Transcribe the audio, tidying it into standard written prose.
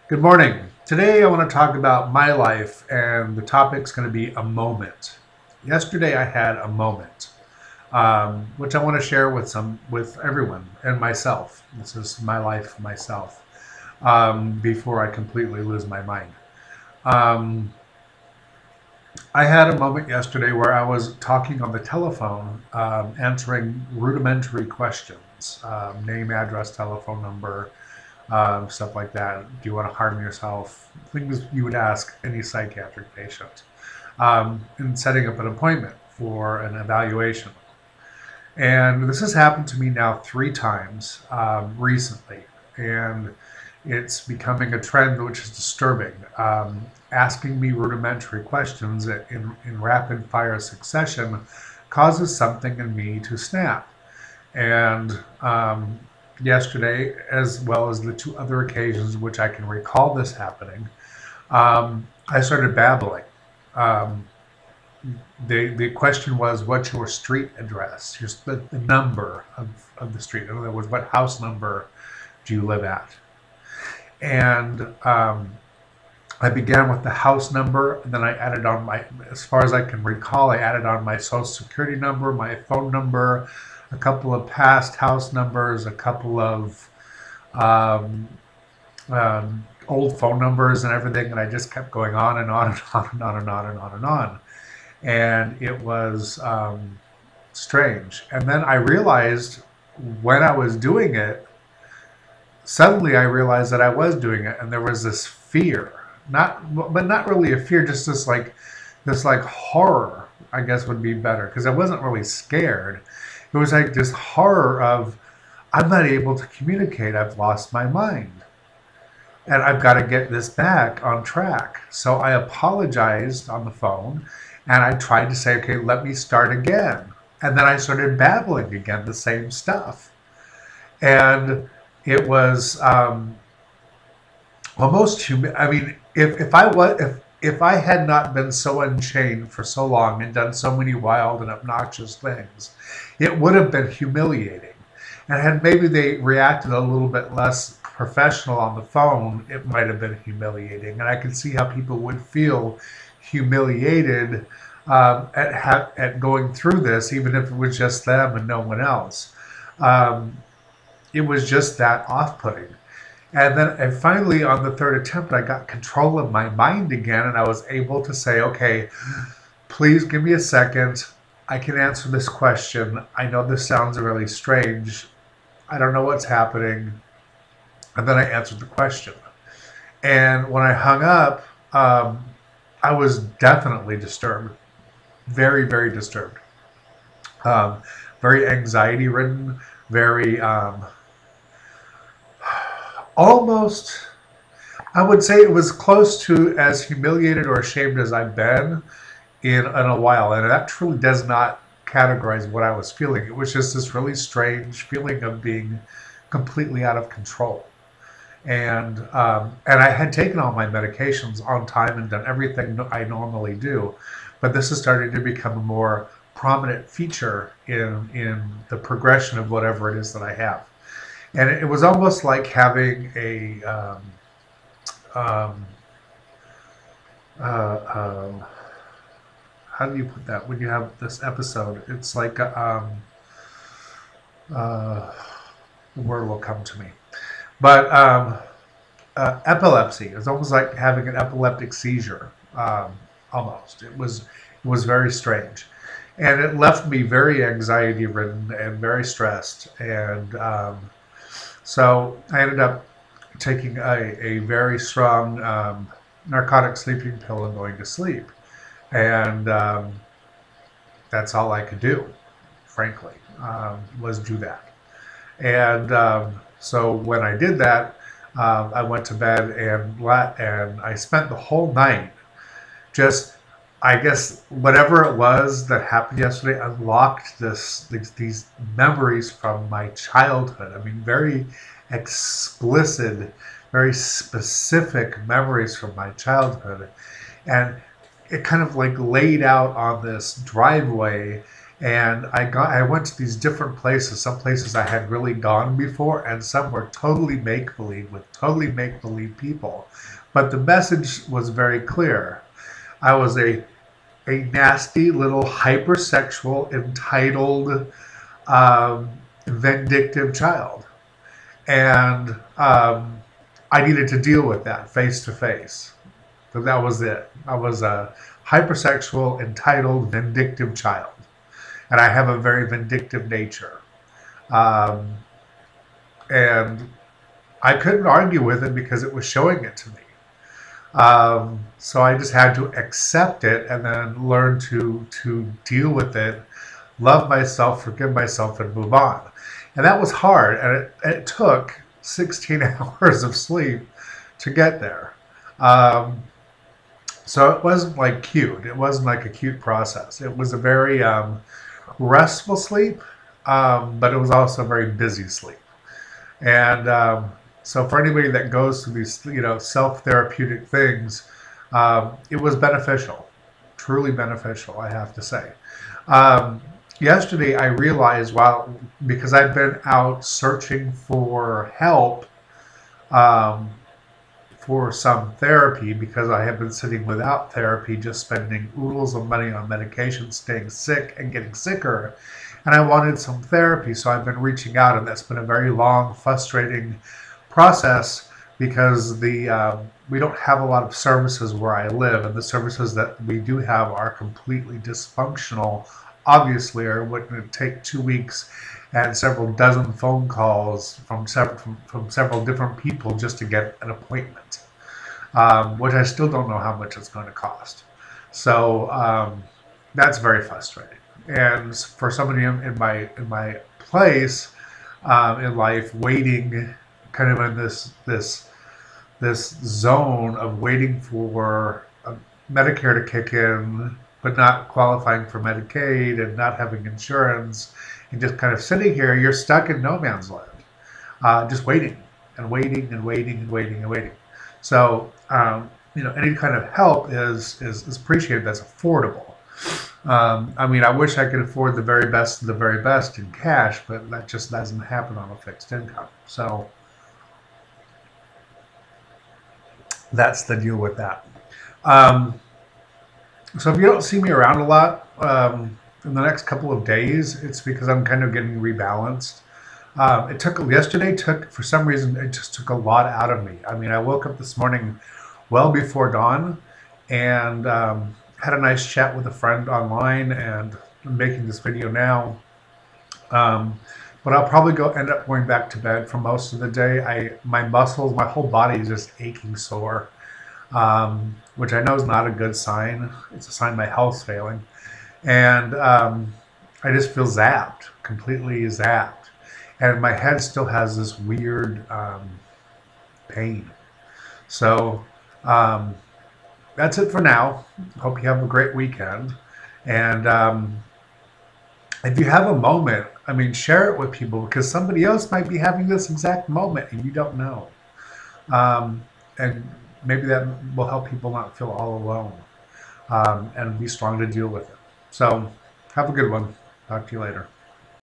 Good morning. Today I want to talk about my life, and the topic's going to be a moment. Yesterday I had a moment, which I want to share with everyone and myself. This is my life, myself, before I completely lose my mind. Um, I had a moment yesterday where I was talking on the telephone, answering rudimentary questions, name, address, telephone number, stuff like that. Do you want to harm yourself? Things you would ask any psychiatric patient, in setting up an appointment for an evaluation. And this has happened to me now three times recently. And it's becoming a trend which is disturbing. Asking me rudimentary questions in rapid fire succession causes something in me to snap. And yesterday, as well as the two other occasions which I can recall this happening, I started babbling. Um, the question was, what's your street address? Just the number of the street. In other words, what house number do you live at? And I began with the house number, and then I added on as far as I can recall, I added on my social security number, my phone number, a couple of past house numbers, a couple of um, old phone numbers and everything, and I just kept going on and on and on and on and on and on and on. And it was strange. And then I realized when I was doing it, suddenly I realized that I was doing it, and there was this fear, but not really a fear, just this like horror, I guess would be better, because I wasn't really scared. It was like this horror of I'm not able to communicate. I've lost my mind, and I've got to get this back on track. So I apologized on the phone, and I tried to say, okay, let me start again. And then I started babbling again, the same stuff. And it was almost human. I mean, if I had not been so unchained for so long and done so many wild and obnoxious things, it would have been humiliating. And had maybe they reacted a little bit less professional on the phone, it might have been humiliating. And I could see how people would feel humiliated at going through this, even if it was just them and no one else. Um, it was just that off-putting. And finally, on the third attempt, I got control of my mind again, and I was able to say, okay, please give me a second. I can answer this question. I know this sounds really strange. I don't know what's happening. And then I answered the question. And when I hung up, I was definitely disturbed. Very, very disturbed. Um, Very anxiety ridden, very almost, I would say it was close to as humiliated or ashamed as I've been in a while. And that truly does not categorize what I was feeling. It was just this really strange feeling of being completely out of control. And I had taken all my medications on time and done everything I normally do, but this is starting to become a more prominent feature in the progression of whatever it is that I have. And it was almost like having a um, uh, how do you put that when you have this episode? It's like uh, the word will come to me, but epilepsy. It's almost like having an epileptic seizure. Almost. It was very strange, and it left me very anxiety ridden and very stressed. And so I ended up taking a very strong narcotic sleeping pill and going to sleep. And that's all I could do, frankly, was do that. And so when I did that, I went to bed and I spent the whole night just, I guess, whatever it was that happened yesterday unlocked these memories from my childhood. I mean, very explicit, very specific memories from my childhood. And it kind of like laid out on this driveway And I went to these different places. Some places I had really gone before, and some were totally make believe with totally make believe people. But the message was very clear. I was a nasty little hypersexual, entitled, um, vindictive child, and I needed to deal with that face to face. So that was it. I was a hypersexual, entitled, vindictive child, and I have a very vindictive nature. Um, and I couldn't argue with it because it was showing it to me. So I just had to accept it and then learn to deal with it, love myself, forgive myself, and move on. And that was hard, and it took 16 hours of sleep to get there. Um, so it wasn't like cute. It wasn't like a cute process. It was a very restful sleep, but it was also a very busy sleep. And so for anybody that goes through these, self-therapeutic things, it was beneficial, truly beneficial, I have to say. Um, Yesterday, I realized because I've been out searching for help, um, for some therapy, because I have been sitting without therapy, just spending oodles of money on medication, staying sick and getting sicker. And I wanted some therapy, so I've been reaching out, and that's been a very long, frustrating process because we don't have a lot of services where I live, and the services that we do have are completely dysfunctional. Obviously, or would it take 2 weeks and several dozen phone calls from several different people just to get an appointment, which I still don't know how much it's going to cost. So that's very frustrating. And for somebody in my place in life, waiting, kind of in this zone of waiting for Medicare to kick in, but not qualifying for Medicaid and not having insurance, and just kind of sitting here, you're stuck in no man's land, just waiting and waiting and waiting and waiting and waiting. So any kind of help is appreciated that's affordable. I mean, I wish I could afford the very best of the very best in cash, but that just doesn't happen on a fixed income. So that's the deal with that. Um, so if you don't see me around a lot in the next couple of days, it's because I'm kind of getting rebalanced. It took yesterday took for some reason it just took a lot out of me. I mean, I woke up this morning well before dawn and had a nice chat with a friend online, and I'm making this video now. Um, but I'll probably end up going back to bed for most of the day. My muscles, my whole body is just aching sore, which I know is not a good sign. It's a sign my health's failing, and I just feel zapped, completely zapped, and my head still has this weird pain. So that's it for now. Hope you have a great weekend, and if you have a moment, I mean, share it with people because somebody else might be having this exact moment and you don't know. And maybe that will help people not feel all alone, and be strong to deal with it. So have a good one. Talk to you later.